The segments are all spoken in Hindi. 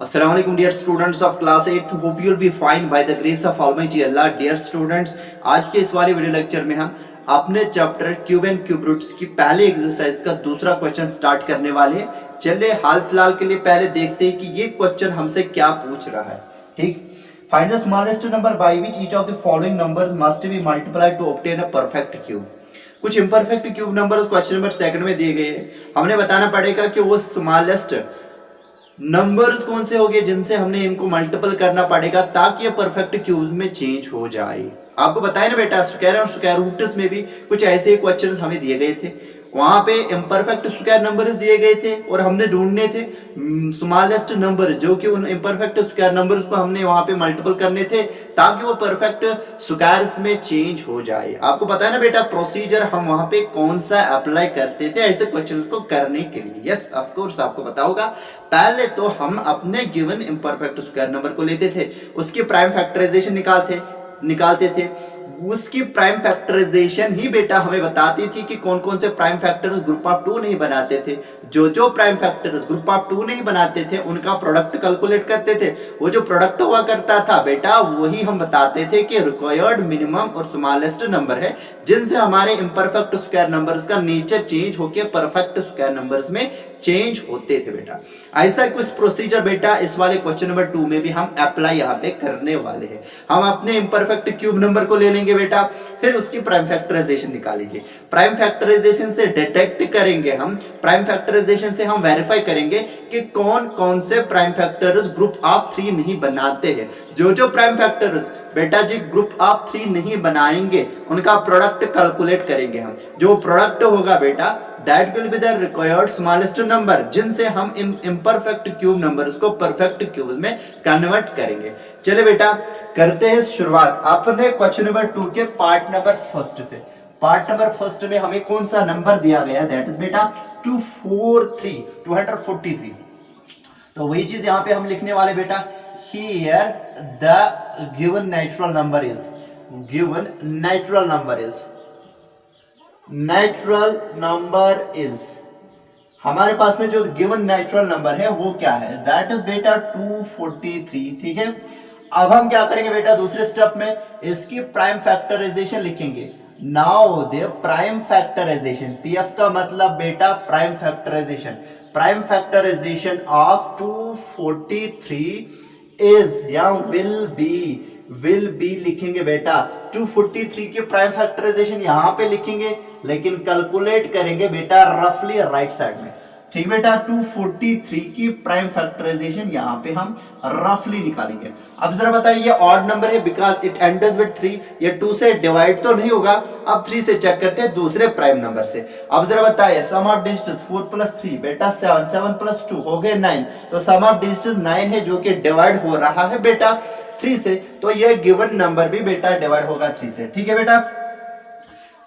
Assalamu alaikum dear students of class 8th. Hope you will be fine by the grace of Almighty Allah. Dear students, आज के इस वाले वीडियो लेक्चर में हम अपने chapter cube and cube roots की पहले एक्सरसाइज का दूसरा क्वेश्चन स्टार्ट करने वाले हैं। चलिए हाल फिलहाल के लिए पहले देखते हैं कि ये क्वेश्चन हमसे क्या पूछ रहा है। ठीक, find the smallest number by which each of the following numbers must be multiplied to obtain a perfect cube. कुछ imperfect cube number question number second में दिए गए हैं। हमने बताना पड़ेगा कि वो स्मॉलेस्ट नंबर्स कौन से होंगे जिनसे हमने इनको मल्टीपल करना पड़ेगा ताकि ये परफेक्ट क्यूब्स में चेंज हो जाए। आपको बताया ना बेटा, स्क्वायर और स्क्वायर रूट्स में भी कुछ ऐसे क्वेश्चंस हमें दिए गए थे। वहां पे इम्परफेक्ट स्क्वायर नंबर्स दिए गए थे और हमने ढूंढने थे स्मॉलेस्ट नंबर, जो कि उन इम्परफेक्ट स्क्वायर नंबर्स को हमने वहां पे मल्टीपल करने थे ताकि वो परफेक्ट स्क्वायर्स में चेंज हो जाए। आपको पता है ना बेटा प्रोसीजर हम वहां पे कौन सा अप्लाई करते थे ऐसे क्वेश्चंस को करने के लिए। यस ऑफ कोर्स आपको पता होगा। पहले तो हम अपने गिवन इम्परफेक्ट स्क्वायर नंबर को लेते थे, उसकी प्राइम फैक्टराइजेशन निकालते थे। उसकी प्राइम फैक्टराइजेशन ही बेटा हमें बताती थी कि कौन कौन से prime factors group of two नहीं बनाते थे। जो prime factors group of two नहीं बनाते थे उनका प्रोडक्ट कैलकुलेट करते थे। वो जो प्रोडक्ट हुआ करता था बेटा वही हम बताते थे कि रिक्वायर्ड मिनिमम और स्मॉलेस्ट नंबर है जिनसे हमारे इम्परफेक्ट स्क्वायर नंबर्स का नेचर चेंज होकर परफेक्ट स्क्वायर नंबर्स में चेंज होते थे बेटा। ऐसा कुछ प्रोसीजर बेटा इस वाले क्वेश्चन नंबर 2 में भी हम अप्लाई यहाँ पे करने वाले हैं। हम अपने इम्परफेक्ट क्यूब नंबर को ले लेंगे बेटा, फिर उसकी प्राइम फैक्टराइजेशन निकालेंगे। प्राइम फैक्टराइजेशन से डिटेक्ट करेंगे हम, प्राइम फैक्टराइजेशन से हम वेरीफाई करेंगे कि कौन कौन से प्राइम फैक्टर्स ग्रुप ऑफ 3 नहीं बनाते हैं। जो प्राइम फैक्टर्स बेटा जी ग्रुप ऑफ 3 नहीं बनाएंगे उनका प्रोडक्ट कैलकुलेट करेंगे हम। जो प्रोडक्ट होगा बेटा that will be the required smallest number जिनसे हम इन इम्परफेक्ट क्यूब नंबर्स को परफेक्ट क्यूब्स में कन्वर्ट करेंगे। चलिए बेटा करते हैं शुरुआत अपने क्वेश्चन नंबर 2 के पार्ट नंबर फर्स्ट से। पार्ट नंबर फर्स्ट में हमें कौन सा नंबर दिया गया दैट इज बेटा 243। तो वही चीज यहां पे हम लिखने वाले बेटा, here the given natural number is हमारे पास में जो गिवन नेचुरल नंबर है वो क्या है दैट इज बेटा 243। ठीक है, अब हम क्या करेंगे बेटा दूसरे स्टेप में इसकी प्राइम फैक्टराइजेशन लिखेंगे। Now the prime factorisation, PF का मतलब बेटा प्राइम फैक्टराइजेशन ऑफ 243 इज या विल बी लिखेंगे बेटा। 243 की प्राइम फैक्टराइजेशन यहां पे लिखेंगे लेकिन कैलकुलेट करेंगे बेटा रफली राइट साइड में। ठीक बेटा, 243 की प्राइम फैक्टराइजेशन यहां पे हम रफली निकालेंगे। अब जरा बताइए ये ऑड नंबर है बिकॉज इट एंड्स विद 3, ये 2 से डिवाइड तो नहीं होगा। अब 3 से चेक करते हैं दूसरे प्राइम नंबर से। अब जरा बताइए सम ऑफ डिजिट्स 4 + 3 बेटा 7, 7 + 2 हो गए 9। तो सम ऑफ डिजिट्स 9 है जो कि डिवाइड हो रहा है बेटा 3 से, तो ये गिवन नंबर भी बेटा डिवाइड होगा 3 से। ठीक है बेटा,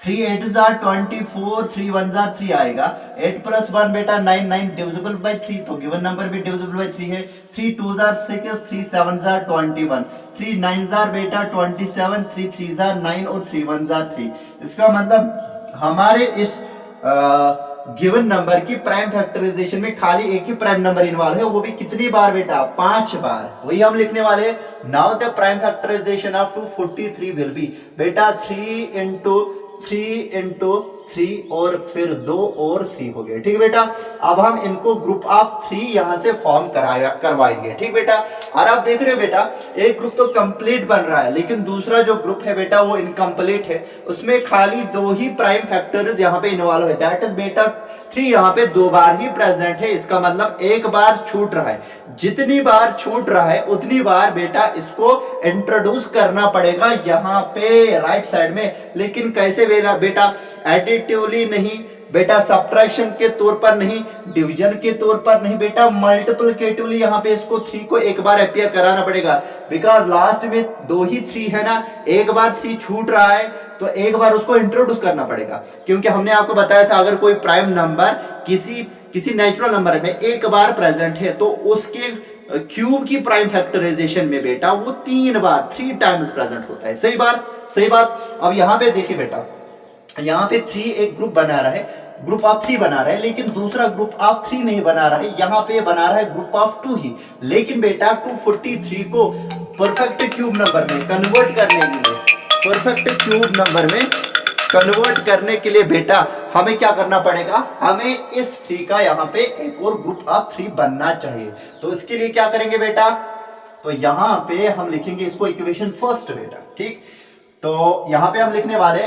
3 8 जार 24, 3 1 जार 3 आएगा। 8 + 1 बेटा 9, 9 डिविजिबल बाय 3 तो गिवन नंबर भी डिविजिबल बाय 3 है। 3 2 जार 6, 3 7 जार 21, 3 9 जार बेटा 27, 3 3 जार 9 और 3 1 जार 3। इसका मतलब हमारे इस गिवन नंबर की प्राइम फैक्टराइजेशन में खाली एक ही प्राइम नंबर इन्वॉल्व है, वो भी कितनी बार बेटा 5 बार। वही हम लिखने वाले now the prime factorisation of 243 will be बेटा 3 into 3 और फिर 2 और 3 हो गए। ठीक बेटा, अब हम इनको ग्रुप ऑफ 3 यहां से फॉर्म करवाएंगे। ठीक बेटा, और आप देख रहे हो बेटा एक ग्रुप तो कंप्लीट बन रहा है लेकिन दूसरा जो ग्रुप है बेटा वो इनकम्प्लीट है, उसमें खाली 2 ही प्राइम फैक्टर्स यहाँ पे इन्वॉल्व है दैट इज बेटा 3 यहाँ पे 2 बार ही प्रेजेंट है। इसका मतलब एक बार छूट रहा है, जितनी बार छूट रहा है उतनी बार बेटा इसको इंट्रोड्यूस करना पड़ेगा यहाँ पे राइट साइड में। लेकिन कैसे बेटा एडिटिवली नहीं बेटा, सब्ट्रैक्शन के तौर पर नहीं, डिवीजन के तौर पर नहीं बेटा, मल्टीप्लिकेटिवली यहाँ पे इसको 3 को एक बार अपीयर कराना पड़ेगा बिकॉज लास्ट में 2 ही 3 है ना, एक बार 3 छूट रहा है तो एक बार उसको इंट्रोड्यूस करना पड़ेगा। क्योंकि हमने आपको बताया था अगर कोई प्राइम नंबर किसी नेचुरल नंबर में एक बार प्रेजेंट है तो उसके क्यूब की प्राइम फैक्टराइजेशन में बेटा वो 3 बार 3 टाइम्स प्रेजेंट होता है। सही बात। अब यहाँ पे देखिए बेटा यहाँ पे 3 एक ग्रुप बना रहा है ग्रुप ऑफ 3 बना रहा है, लेकिन दूसरा ग्रुप ऑफ 3 नहीं बना रहा है, यहाँ पे बना रहा है ग्रुप ऑफ 2 ही। लेकिन बेटा 243 को परफेक्ट क्यूब नंबर में कन्वर्ट करने के लिए, परफेक्ट क्यूब नंबर में कन्वर्ट करने के लिए बेटा हमें क्या करना पड़ेगा, हमें इस 3 का यहाँ पे एक और ग्रुप ऑफ 3 बनना चाहिए। तो इसके लिए क्या करेंगे बेटा, तो यहाँ पे हम लिखेंगे इसको इक्वेशन फर्स्ट बेटा, ठीक। तो यहाँ पे हम लिखने वाले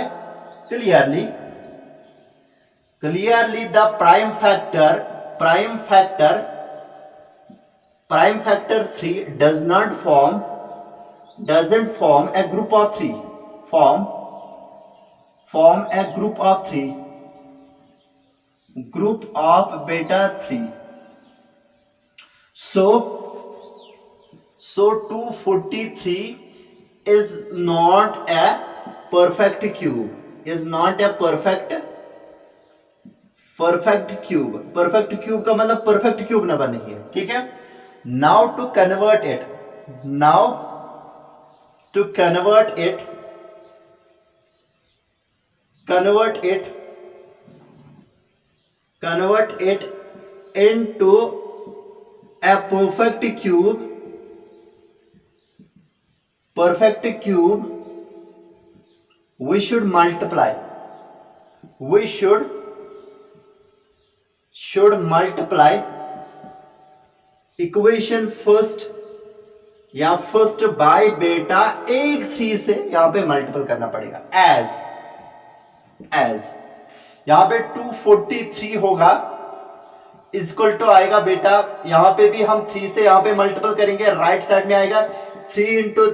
clearly the prime factor 3 doesn't form a group of 3, form a group of beta 3. So 243 is not a perfect cube, perfect cube का मतलब perfect cube नंबर नहीं है, ठीक है। Now to convert it into a perfect cube, we should multiply equation first या फर्स्ट बाय बेटा एक 3 से यहां पे मल्टीपल करना पड़ेगा, एज यहां पे 243 होगा इक्वल टू आएगा बेटा, यहां पे भी हम 3 से यहां पे मल्टीपल करेंगे, राइट साइड में आएगा 3 इंटू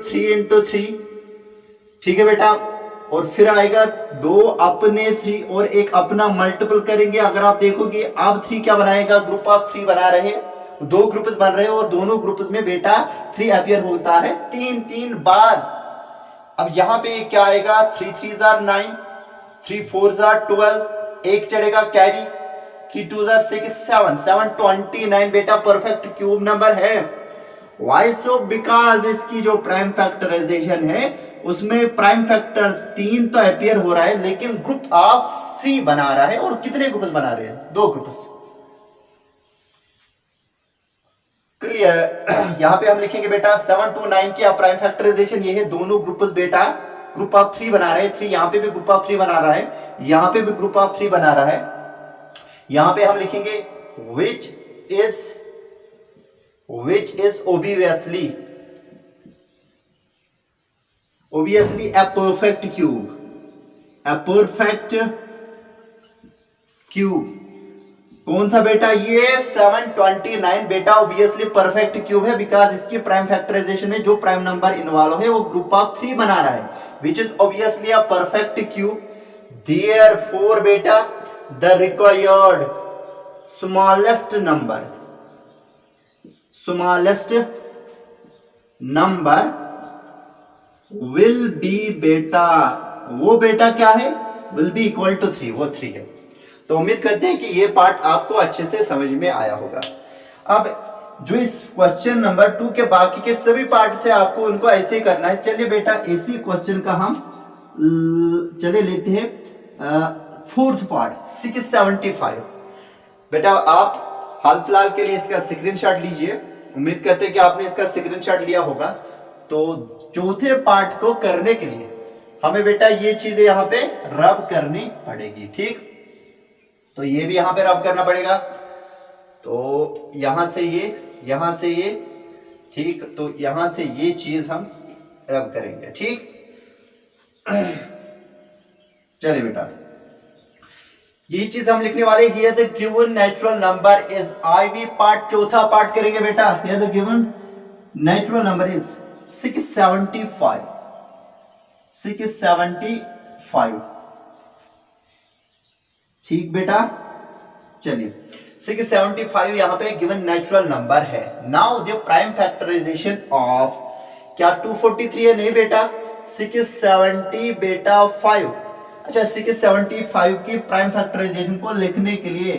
3, ठीक है बेटा। और फिर आएगा 2 अपने 3 और एक अपना मल्टीपल करेंगे। अगर आप देखोगे अब 3 क्या बनाएगा, ग्रुप ऑफ 3 बना रहे हैं, 2 ग्रुप्स बन रहे हैं और दोनों ग्रुप्स में बेटा 3 अपीयर होता है 3 बार। अब यहां पे क्या आएगा, 3 3 are 9, 3 4 are 12, एक चढ़ेगा कैरी, 3 2 are 6 729 बेटा परफेक्ट क्यूब नंबर है। वाई सो, बिकॉज इसकी जो प्राइम फैक्टराइजेशन है उसमें प्राइम फैक्टर 3 तो अपीयर हो रहा है, लेकिन ग्रुप ऑफ 3 बना रहा है। और कितने ग्रुप्स बना रहे हैं, 2 ग्रुप्स, क्लियर। यहां पे हम लिखेंगे बेटा 7 to 9 की प्राइम फैक्टराइजेशन ये है, दोनों ग्रुप्स बेटा ग्रुप ऑफ 3 बना रहे हैं। 3 यहां पे भी ग्रुप ऑफ 3 बना रहा है, यहां पे भी ग्रुप ऑफ 3 बना रहा है। यहां पे हम लिखेंगे which is obviously a perfect cube, कौन सा बेटा, ये 729 बेटा ऑब्वियसली परफेक्ट क्यूब है, बिकॉज इसकी प्राइम फैक्टराइजेशन में जो प्राइम नंबर इन्वॉल्व है वो ग्रुप ऑफ 3 बना रहा है, which is obviously a perfect cube. Therefore बेटा the required smallest number will be बेटा, वो बेटा क्या है, विल बी इक्वल टू 3, वो 3 है। तो उम्मीद करते हैं कि ये पार्ट आपको अच्छे से समझ में आया होगा। अब जो इस क्वेश्चन नंबर 2 के बाकी के सभी पार्ट से आपको उनको ऐसे करना है। चलिए बेटा इसी क्वेश्चन का हम चले लेते हैं 4th पार्ट 675। बेटा आप हाल फिलहाल के लिए इसका स्क्रीनशॉट लीजिए, उम्मीद करते हैं कि आपने इसका स्क्रीनशॉट लिया होगा। तो चौथे पार्ट को करने के लिए हमें बेटा ये चीजें यहाँ पे रब करनी पड़ेगी, ठीक। तो ये भी यहां पे रब करना पड़ेगा, तो यहां से ये, ठीक। तो यहां से ये चीज हम रब करेंगे, ठीक। चलिए बेटा ये चीज हम लिखने वाले, here the given natural number is, IV part चौथा पार्ट करेंगे बेटा। Here the given natural number is 675, ठीक बेटा। चलिए 675 यहां पे गिवन नेचुरल नंबर है। Now the prime factorisation of, क्या 243 है, नहीं बेटा 670 बेटा 5। अच्छा 675 की प्राइम फैक्टराइजेशन को लिखने के लिए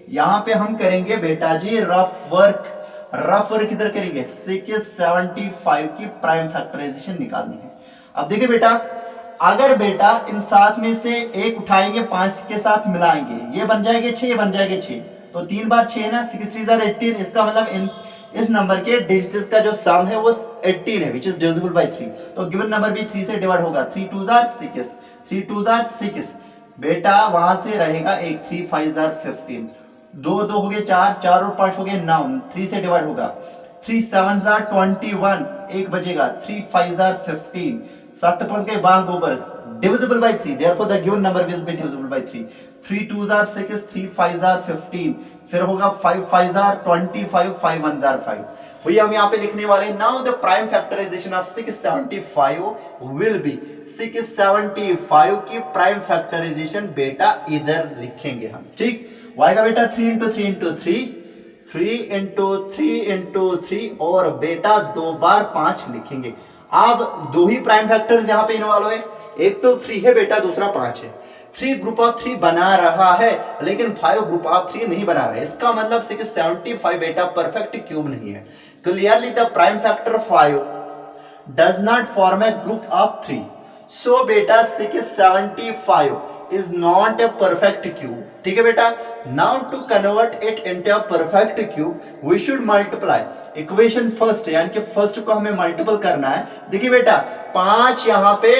यहां पे हम करेंगे बेटा जी रफ वर्क किधर करेंगे, 675 की प्राइम फैक्टराइजेशन निकालनी है। अब देखिए बेटा अगर बेटा इन 7 में से एक उठाएंगे 5 के साथ मिलाएंगे, ये बन जाएंगे 6, ये बन जाएंगे 6, तो 3 बार 6 ना, 6 3 जार 18। इसका मतलब इस नंबर के डिजिट्स का जो सम है वो 18 है, विच इज डिविजिबल बाय 3। तो गिवन नंबर भी 3 से डिवाइड होगा, 3 2 जार 6, 3 2 जार 6। बेटा वहां से रहेगा एक 3 5 जार 15, 2 2 हो गए 4, 4 और 5 हो गए 9, 3 से डिवाइड होगा, 3 7 जार 21, एक बचेगा, 3 5 जार 15, 7 5 गए बांग ऊपर, divisible by 3, therefore the given number will be divisible by 3। 3 2 jar 6, 3 5 jar 15, फिर होगा 5 5 जार 25, 5 1 जार 5। वही हम यहाँ पे लिखने वाले हैं। Now the prime factorisation of 675 will be, 675 की प्राइम फैक्टराइजेशन बेटा इधर लिखेंगे हम, ठीक। y का बेटा 3 इंटू 3 इंटू 3, 3 इंटू 3 इंटू 3 और बेटा 2 बार 5 लिखेंगे। अब दो ही प्राइम फैक्टर्स यहाँ पे इन्वॉल्व है, एक तो 3 है बेटा, दूसरा 5 है। 3 ग्रुप ऑफ 3 बना रहा है लेकिन 5 ग्रुप ऑफ 3 नहीं बना रहा है, इसका मतलब 675 बेटा परफेक्ट क्यूब नहीं है। Clearly the prime factor 5 does not form A group of 3, so बेटा 675 is not a perfect cube, ठीक है बेटा। now to convert it into a perfect cube we should multiply equation first, यानी कि फर्स्ट को हमें मल्टीपल करना है। देखिए बेटा 5 यहाँ पे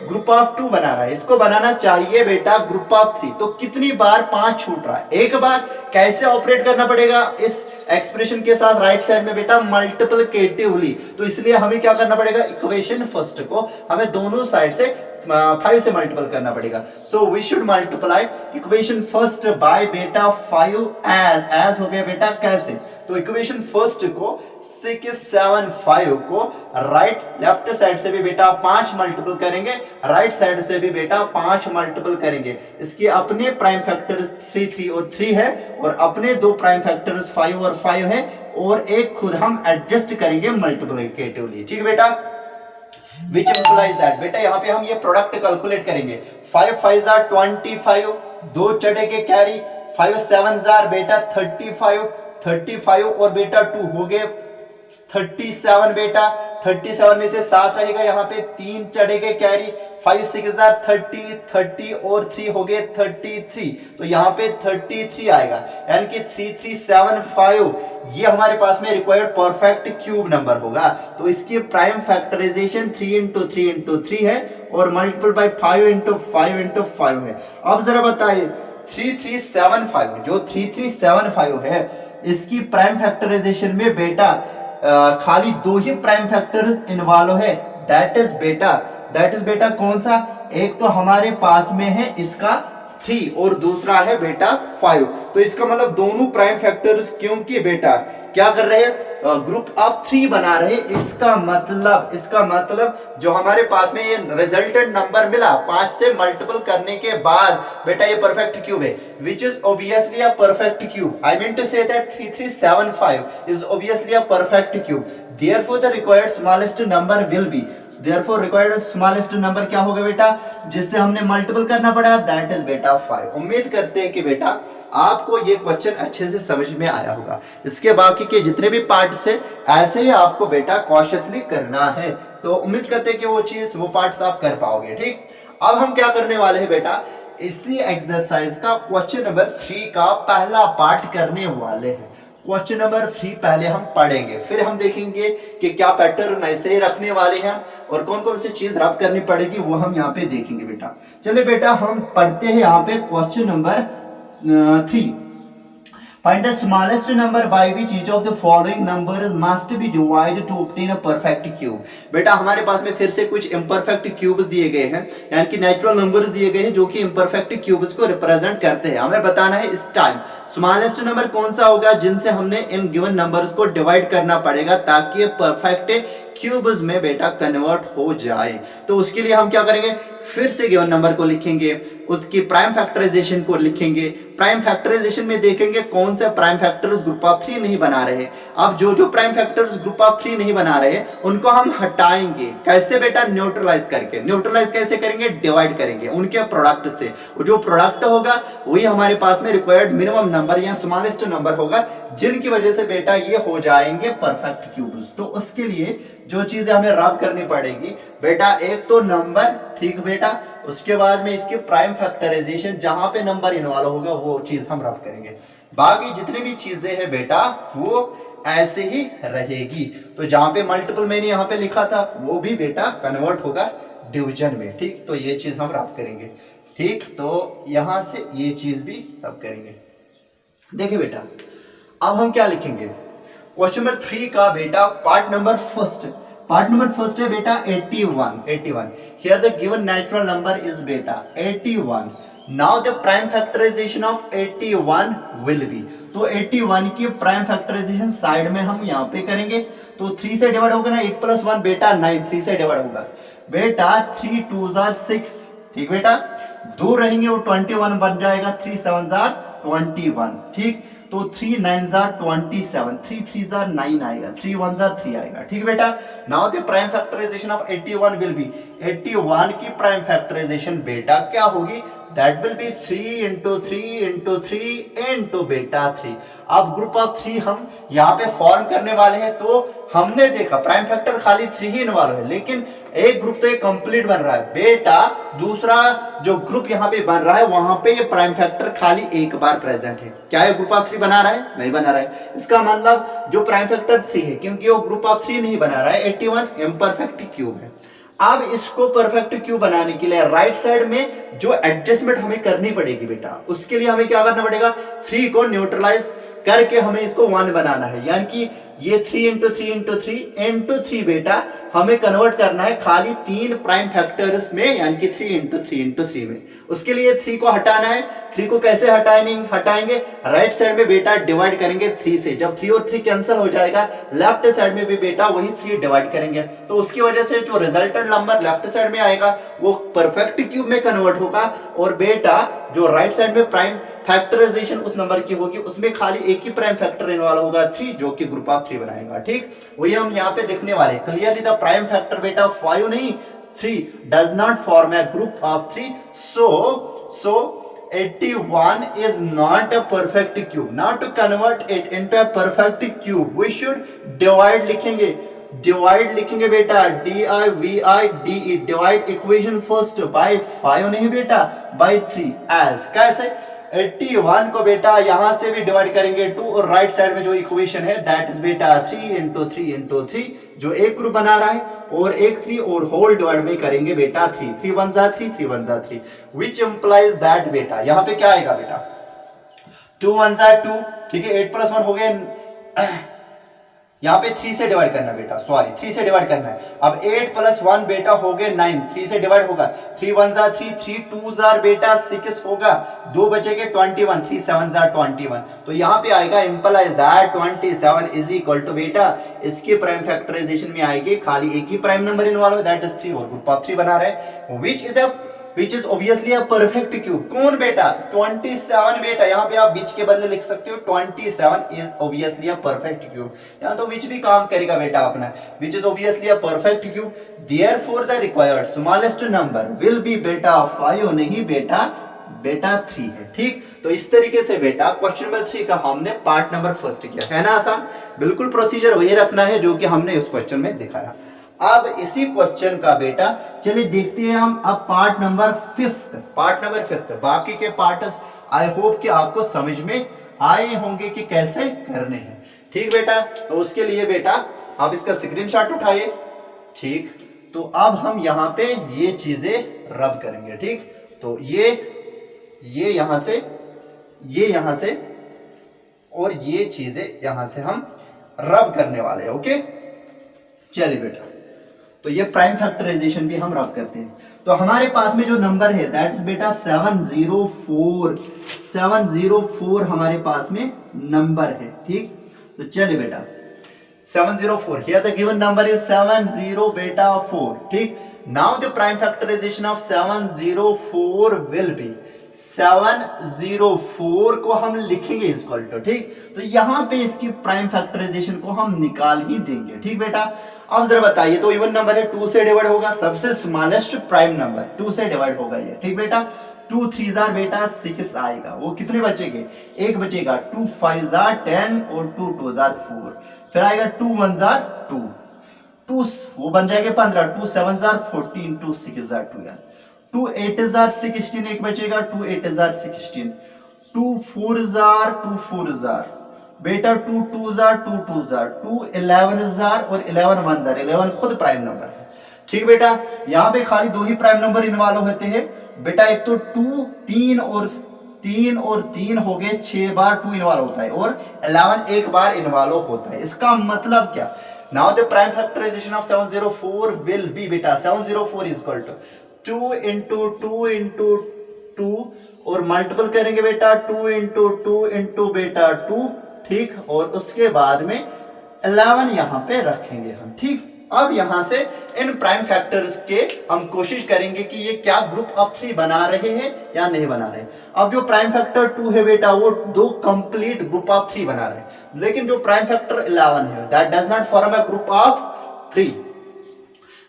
ग्रुप ऑफ 2 बना रहा है, इसको बनाना चाहिए बेटा ग्रुप ऑफ 3, तो कितनी बार 5 छूट रहा है, एक बार। कैसे ऑपरेट करना पड़ेगा इस एक्सप्रेशन के साथ, राइट साइड में बेटा मल्टीप्लिकेटिवली, तो इसलिए हमें क्या करना पड़ेगा, इक्वेशन फर्स्ट को हमें दोनों साइड से 5 से मल्टीपल करना पड़ेगा। So we should multiply equation first by बेटा 5 एज हो गया बेटा कैसे, तो इक्वेशन फर्स्ट को 675 को राइट लेफ्ट साइड से भी बेटा 5 मल्टीपल करेंगे, राइट साइड से भी बेटा 5 मल्टीपल करेंगे। इसके अपने प्राइम फैक्टर्स 3 3 और 3 है और अपने दो प्राइम फैक्टर्स 5 और 5 है और एक खुद हम एडजस्ट करेंगे मल्टीप्लिकेटिवली, ठीक है बेटा। विच इम्प्लाइज दैट बेटा यहाँ पे हम ये प्रोडक्ट कैलकुलेट करेंगे, 5 5 जार 25, 2 चढ़े के कैरी, 5 7 जार बेटा 35 और बेटा 2 हो गए 37 बेटा, 37 में से 7 रहेगा यहाँ पे, 3 चढ़ेगा कैरी, 5 6 30 और 3 हो गए 33, तो यहाँ पे 33 आएगा, यानी कि 3375 ये हमारे पास में रिक्वायर्ड परफेक्ट क्यूब नंबर होगा। तो इसकी प्राइम फैक्टराइजेशन 3 इंटू 3 इंटू 3 है और मल्टीपल बाय 5 इंटू 5 इंटू 5 है। अब जरा बताइए 3375 जो 3375 है इसकी प्राइम फैक्टराइजेशन में बेटा खाली दो ही प्राइम फैक्टर्स इन्वॉल्व है, दैट इज बेटा कौन सा, एक तो हमारे पास में है इसका 3 और दूसरा है बेटा 5, तो इसका मतलब दोनों प्राइम फैक्टर्स क्योंकि बेटा क्या कर रहे हैं ग्रुप ऑफ 3 बना रहे, इसका मतलब जो हमारे पास में ये रिजल्टेंट नंबर मिला 5 से मल्टीपल करने के बाद बेटा ये परफेक्ट क्यूब है, which is obviously a perfect cube. I mean to say that 3375 is obviously a perfect cube, therefore the required smallest number will be, therefore required smallest number क्या होगा बेटा जिससे हमने मल्टीपल करना पड़ा, दैट इज बेटा 5। उम्मीद करते हैं कि बेटा आपको ये क्वेश्चन अच्छे से समझ में आया होगा। इसके बाकी के जितने भी पार्ट्स है ऐसे ही आपको बेटा कॉशियसली करना है, तो उम्मीद करते हैं कि वो पार्ट्स आप कर पाओगे, ठीक। अब हम क्या करने वाले हैं बेटा इसी एक्सरसाइज का क्वेश्चन नंबर 3 का पहला पार्ट करने वाले हैं। क्वेश्चन नंबर 3 पहले हम पढ़ेंगे, फिर हम देखेंगे कि क्या पैटर्न ऐसे ही रखने वाले हैं और कौन कौन सी चीज रब करनी पड़ेगी वो हम यहाँ पे देखेंगे बेटा। चलिए बेटा हम पढ़ते हैं यहाँ पे question number 3। Find the smallest number by which each of the following numbers must be divided to obtain a perfect cube। बेटा हमारे पास में फिर से कुछ imperfect cubes दिए गए हैं, यानी कि नेचुरल नंबर्स दिए गए हैं जो कि imperfect cubes को रिप्रेजेंट करते हैं। हमें बताना है इस टाइम स्मॉलेस्ट नंबर कौन सा होगा जिनसे हमने इन गिवन नंबर्स को डिवाइड करना पड़ेगा ताकि ये परफेक्ट क्यूब्स में बेटा कन्वर्ट हो जाए। तो उसके लिए हम क्या करेंगे फिर से गिवन नंबर को लिखेंगे, उसकी प्राइम फैक्टराइजेशन को लिखेंगे, प्राइम फैक्टराइजेशन में देखेंगे कौन से प्राइम फैक्टर्स ग्रुप ऑफ 3 नहीं बना रहे। अब जो प्राइम फैक्टर्स ग्रुप ऑफ 3 नहीं बना रहे उनको हम हटाएंगे, कैसे बेटा न्यूट्रलाइज करके। न्यूट्रलाइज कैसे करेंगे, डिवाइड करेंगे उनके प्रोडक्ट से, जो प्रोडक्ट होगा वही हमारे पास में रिक्वायर्ड मिनिमम नंबर या स्मॉलेस्ट नंबर होगा जिनकी वजह से बेटा ये हो जाएंगे परफेक्ट क्यूब्स। तो उसके लिए जो चीजें हमें रब करनी पड़ेगी बेटा, एक तो नंबर, ठीक बेटा, उसके बाद में इसके प्राइम फैक्टराइजेशन, जहां पे नंबर इन्वॉल्व होगा वो चीज हम रब करेंगे। बाकी जितनी भी चीजें हैं बेटा वो ऐसे ही रहेगी। तो जहां पे मल्टीपल मैंने यहाँ पे लिखा था वो भी बेटा कन्वर्ट होगा डिवीजन में, ठीक। तो ये चीज हम रब करेंगे, ठीक। तो यहां से ये चीज भी रब करेंगे। देखिए बेटा अब हम क्या लिखेंगे, क्वेश्चन नंबर 3 का बेटा पार्ट नंबर फर्स्ट है बेटा 81। Here the given natural number is बेटा 81। Now the prime factorisation of 81 will be, तो 81 की प्राइम फैक्टराइजेशन साइड में हम यहाँ पे करेंगे। तो 3 से डिवाइड होगा ना, 8 + 1 बेटा 9, 3 से डिवाइड होगा बेटा 3 2 6, ठीक बेटा, 2 रहेंगे वो 21 बन जाएगा, 3 7 21, ठीक। तो 3 9 27, 3 3 9 आएगा, 3 1 3 आएगा, ठीक बेटा। Now the prime factorisation of 81 will be, 81 की प्राइम फैक्टराइजेशन बेटा क्या होगी, दैट विल बी 3 × 3 × 3 × बेटा 3। अब ग्रुप ऑफ 3 हम यहाँ पे फॉर्म करने वाले हैं। तो हमने देखा प्राइम फैक्टर खाली 3 ही इन्वॉल्व है, लेकिन एक ग्रुप तो ये कंप्लीट बन रहा है बेटा, दूसरा जो ग्रुप यहाँ पे बन रहा है वहां पे ये प्राइम फैक्टर खाली एक बार प्रेजेंट है। क्या ये ग्रुप ऑफ 3 बना रहा है? नहीं बना रहा है। इसका मतलब जो प्राइम फैक्टर 3 है, क्योंकि वो ग्रुप ऑफ 3 नहीं बना रहा है, 81 इम्परफेक्ट क्यूब है। अब इसको परफेक्ट क्यूब बनाने के लिए राइट साइड में जो एडजस्टमेंट हमें करनी पड़ेगी बेटा, उसके लिए हमें क्या करना पड़ेगा, 3 को न्यूट्रलाइज करके हमें इसको 1 बनाना है। यानी कि ये 3 × 3 × 3 × 3 बेटा हमें कन्वर्ट करना है खाली 3 प्राइम फैक्टर्स में, यानी कि 3 × 3 × 3 में। उसके लिए 3 को हटाना है। 3 को कैसे हटाएंगे, राइट साइड में बेटा डिवाइड करेंगे 3 से। जब 3 और 3 कैंसिल हो जाएगा, लेफ्ट साइड में भी बेटा वही 3 डिवाइड करेंगे। तो उसकी वजह से जो रिजल्टेंट नंबर लेफ्ट साइड में आएगा वो परफेक्ट क्यूब में कन्वर्ट होगा, और बेटा जो राइट साइड में प्राइम फैक्टराइजेशन उस नंबर की होगी उसमें खाली एक ही प्राइम फैक्टर इन्वॉल्व होगा 3, जो कि ग्रुप ऑफ 3 बनाएगा, ठीक। वही हम यहाँ पे देखने वाले। क्लियरली द प्राइम फैक्टर बेटा 5 नहीं 3 does not form A group of 3, so 81 is not a perfect cube. Now to convert it into a perfect cube we should divide लिखेंगे बेटा DIVIDE, divide equation first bye 5 नहीं बेटा बाय 3, एज कैसे 81 को बेटा यहां से भी डिवाइड करेंगे 2, और राइट साइड में जो इक्वेशन है दैट इज बेटा 3 × 3 × 3, जो एक ग्रुप बना रहा है, और एक 3 और होल डिवाइड में करेंगे बेटा 3 3 1 3 3 1 3, विच इंप्लाइज दैट बेटा यहाँ पे क्या आएगा बेटा 2 1 2, ठीक है। 8 + 1 हो गए, यहाँ पे 3 से डिवाइड करना बेटा, सॉरी 3 से डिवाइड करना है। अब 8 + 1 बेटा हो गए 9, 3 से डिवाइड होगा, 3 1 3 3 2 बेटा 6 होगा, 2 बचेंगे 21, 3 7 21। तो यहाँ पे आएगा implies that 27 is equal to बेटा इसकी प्राइम फैक्टराइजेशन में आएगी खाली एक ही प्राइम नंबर इन्वॉल्व है, दैट इज 3, और ग्रुप ऑफ 3 बना रहे हैं, which is obviously a perfect cube. कौन बेटा 27 बेटा, यहाँ पे आप विच के बदले लिख सकते हो 27 is obviously a perfect cube. यहाँ तो विच भी काम करेगा बेटा अपना, विच is obviously a perfect cube. Therefore the required smallest number will be बेटा 5 नहीं बेटा 3 है, ठीक। तो इस तरीके से बेटा क्वेश्चन नंबर 3 का हमने पार्ट नंबर फर्स्ट किया है ना आसान। बिल्कुल प्रोसीजर वही रखना है जो कि हमने उस क्वेश्चन में दिखाया। अब इसी क्वेश्चन का बेटा चलिए देखते हैं हम अब पार्ट नंबर 5। बाकी के पार्ट्स आई होप कि आपको समझ में आए होंगे कि कैसे करने हैं, ठीक बेटा। तो उसके लिए बेटा आप इसका स्क्रीनशॉट उठाइए, ठीक। तो अब हम यहाँ पे ये चीजें रब करेंगे, ठीक। तो ये यहां से, ये यहां से, और ये चीजें यहां से हम रब करने वाले हैं, ओके। चलिए बेटा, तो ये प्राइम फैक्टराइजेशन भी हम रब करते हैं। तो हमारे पास में जो नंबर है दैट इज बेटा 704 हमारे पास में नंबर है, ठीक। तो चलिए बेटा 704, here the given number is 70 बेटा 4, ठीक। Now the prime factorisation of 704 will be 704 को हम लिखेंगे इक्वल टू, ठीक। तो यहां पे इसकी प्राइम फैक्टराइजेशन को हम निकाल ही देंगे, ठीक बेटा। अब जरा बताइए, तो इवन नंबर है 2 से डिवाइड होगा, सबसे स्मॉलेस्ट प्राइम नंबर 2 से डिवाइड होगा ये, ठीक बेटा। 2 3 बेटा 6 आएगा, वो कितने बचेंगे, एक बचेगा, 2 5 10 और 2 2 4, फिर आएगा 2 1 2, टू वो बन जाएंगे 15, 2 7 जार 14, 2 6 जार 12, 2 8 जार 16 एक बचेगा, 2 8 जार 16, 2 4 जार 2 4 जार बेटा, 2 2 जार 2 2 जार 2 11 जार और 11 1 जार, 11 खुद प्राइम नंबर है। ठीक बेटा, यहाँ पे खाली दो ही प्राइम नंबर इन्वॉल्व होते हैं बेटा, एक तो 2 3 और 3 हो गए, 6 बार 2 इन्वॉल्व होता है और 11 एक बार इन्वॉल्व होता है। इसका मतलब क्या, now the prime factorisation of 704 will be बेटा 704 is equal to 2 into 2 into 2 और मल्टीपल करेंगे बेटा 2 इंटू 2 इंटू बेटा 2, ठीक, और उसके बाद में 11 यहां पे रखेंगे हम। ठीक, अब यहां से इन प्राइम फैक्टर्स के हम कोशिश करेंगे कि ये क्या ग्रुप ऑफ 3 बना रहे हैं या नहीं बना रहे। अब जो प्राइम फैक्टर 2 है बेटा वो दो कंप्लीट ग्रुप ऑफ 3 बना रहे हैं, लेकिन जो प्राइम फैक्टर 11 है that does not form a group of 3,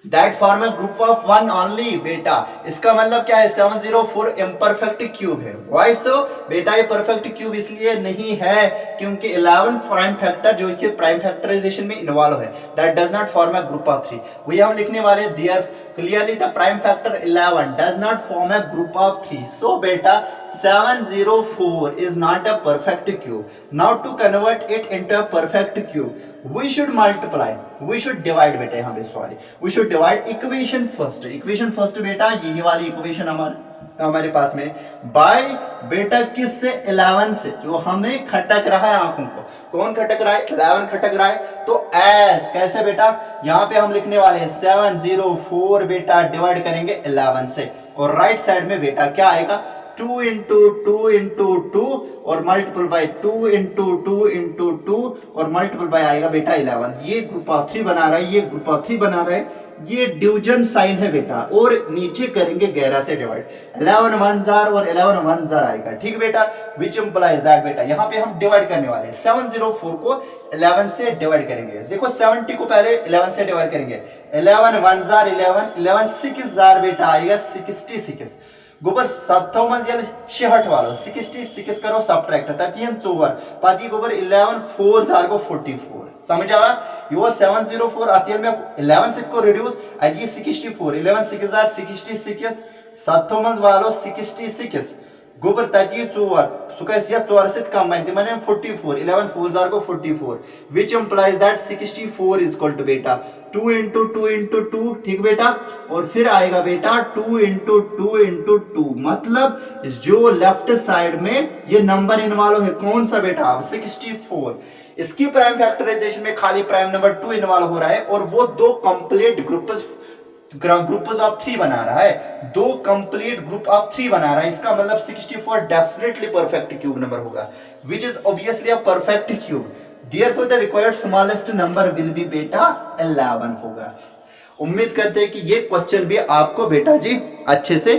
that form a group of 1 only बेटा। इसका मतलब क्या है, 704 इम्परफेक्ट क्यूब है। व्हाई सो बेटा, ये परफेक्ट क्यूब इसलिए नहीं है क्योंकि 11 प्राइम फैक्टर जो कि प्राइम फैक्टराइजेशन में इन्वॉल्व है, that does not form a group of 3। वही हम लिखने वाले there clearly the prime factor 11 does not form a group of 3। So बेटा 704 is not a perfect cube. Now to convert it into a perfect cube, we should multiply, we should divide बेटा, यहाँ पे sorry, we should divide equation first बेटा, यही वाली इक्वेशन हमारे पास में बाय बेटा किससे, 11 से, जो हमें खटक रहा है आंखों को। कौन खटक रहा है, 11 खटक रहा है, तो एस कैसे बेटा, यहाँ पे हम लिखने वाले हैं 704 बेटा डिवाइड करेंगे 11 से, और राइट साइड में बेटा क्या आएगा 2 इंटू 2 इंटू 2 और मल्टीपल बाय 2 इंटू 2 इंटू 2 और मल्टीपल बाय आएगा बेटा 11। ये ग्रुप ऑफ 3 बना रहा है, ये ग्रुप ऑफ 3 बना रहा है, ये डिवीजन साइन है बेटा, और नीचे करेंगे 11 से डिवाइड, 11 1 जार और 11 1 जार आएगा। ठीक बेटा, विच इंप्लाइज दैट बेटा यहाँ पे हम डिवाइड करने वाले हैं, 704 को 11 से डिवाइड करेंगे। देखो 70 को पहले 11 से डिवाइड करेंगे, 11 1 जार 11, 11 6 जार बेटा आएगा 66, गोबर 67 वालों 66 करो सब्ट्रैक्ट 4 पाती गोबर 11 4 जार को 44 समझ आवा, यो 704 आती में 11 6 को रिड्यूस आएगी 64, 11 6 जार 66, 67 वालों 66 गोबर 4 सुकस या 4 से कम है माने 44, 11 4 जार को 44, which implies that 64 is equal to बेटा 2 इंटू 2 इंटू 2, ठीक बेटा, और फिर आएगा बेटा 2 इंटू 2 इंटू 2, मतलब जो लेफ्ट साइड में ये नंबर इन्वॉल्व है कौन सा बेटा 64, इसकी प्राइम फैक्टराइजेशन में खाली प्राइम नंबर 2 इन्वॉल्व हो रहा है, और वो दो कंप्लीट ग्रुप्स ऑफ 3 बना रहा है, दो कंप्लीट ग्रुप ऑफ 3 बना रहा है। इसका मतलब 64 डेफिनेटली परफेक्ट क्यूब नंबर होगा, विच is obviously a perfect cube, therefore the required smallest number will be बेटा 11 होगा। उम्मीद करते हैं कि ये क्वेश्चन भी आपको बेटा जी अच्छे से